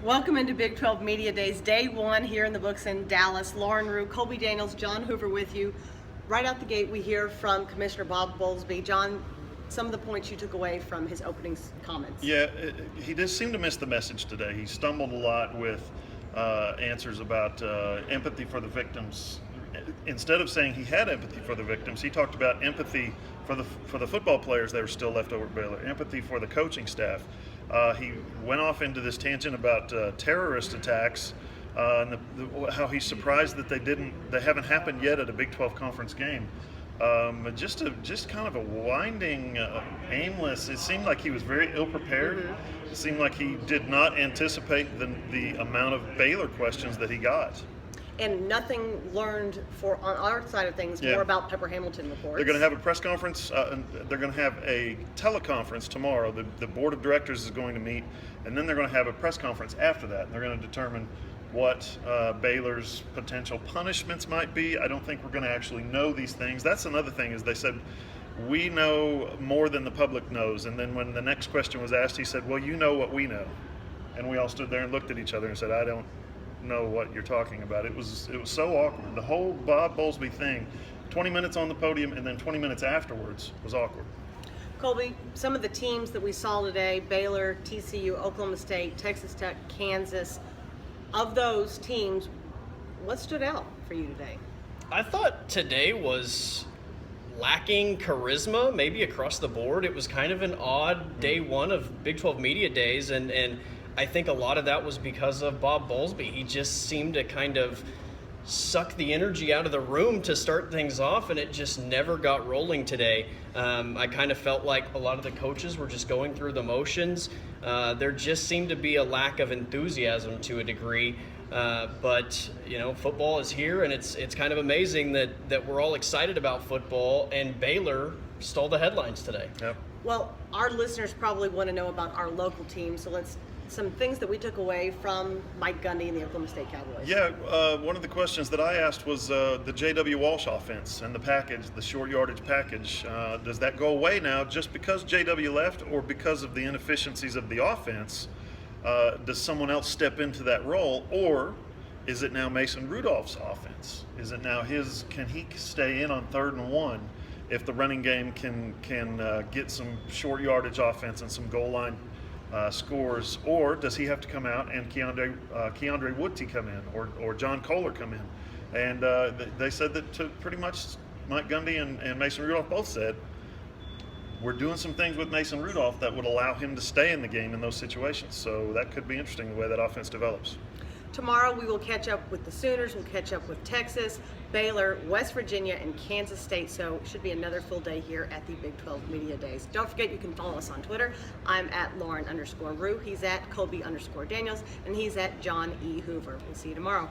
Welcome into Big 12 Media Days, day one here in the books in Dallas. Lauren Rue, Colby Daniels, John Hoover with you. Right out the gate, we hear from Commissioner Bob Bowlesby. John, some of the points you took away from his opening comments. Yeah, he just seemed to miss the message today. He stumbled a lot with answers about empathy for the victims. Instead of saying he had empathy for the victims, he talked about empathy for the football players that were still left over at Baylor, empathy for the coaching staff. He went off into this tangent about terrorist attacks and how he's surprised that they haven't happened yet at a Big 12 conference game. Just kind of a winding, aimless. It seemed like he was very ill prepared. Mm-hmm. It seemed like he did not anticipate the amount of Baylor questions that he got. And nothing learned on our side of things, more about Pepper Hamilton reports. They're going to have a press conference. And they're going to have a teleconference tomorrow. The board of directors is going to meet, and then they're going to have a press conference after that. And they're going to determine what Baylor's potential punishments might be. I don't think we're going to actually know these things. That's another thing, is they said, we know more than the public knows. And then when the next question was asked, he said, well, you know what we know. And we all stood there and looked at each other and said, I don't know what you're talking about. It was so awkward. The whole Bob Bowlesby thing, 20 minutes on the podium and then 20 minutes afterwards, was awkward. Colby, some of the teams that we saw today, Baylor, TCU, Oklahoma State, Texas Tech, Kansas, of those teams, what stood out for you today? I thought today was lacking charisma, maybe across the board. It was kind of an odd day one of Big 12 Media Days, and I think a lot of that was because of Bob Bowlesby. He just seemed to kind of suck the energy out of the room to start things off, and it just never got rolling today. I kind of felt like a lot of the coaches were just going through the motions. There just seemed to be a lack of enthusiasm to a degree. But you know, football is here, and it's kind of amazing that we're all excited about football, and Baylor stole the headlines today. Yep. Well, our listeners probably want to know about our local team, so some things that we took away from Mike Gundy and the Oklahoma State Cowboys. Yeah, one of the questions that I asked was the J.W. Walsh offense and the package, the short yardage package. Does that go away now just because J.W. left, or because of the inefficiencies of the offense? Does someone else step into that role, or is it now Mason Rudolph's offense? Is it now his? Can he stay in on 3rd and 1 if the running game can get some short yardage offense and some goal line scores, or does he have to come out and Keandre Woodley come in, or John Kohler come in? And they said that pretty much Mike Gundy and Mason Rudolph both said, we're doing some things with Mason Rudolph that would allow him to stay in the game in those situations. So that could be interesting, the way that offense develops. Tomorrow we will catch up with the Sooners, we'll catch up with Texas, Baylor, West Virginia, and Kansas State. So it should be another full day here at the Big 12 Media Days. Don't forget, you can follow us on Twitter. I'm at Lauren_Rue. He's at Colby_Daniels, and he's at John E. Hoover. We'll see you tomorrow.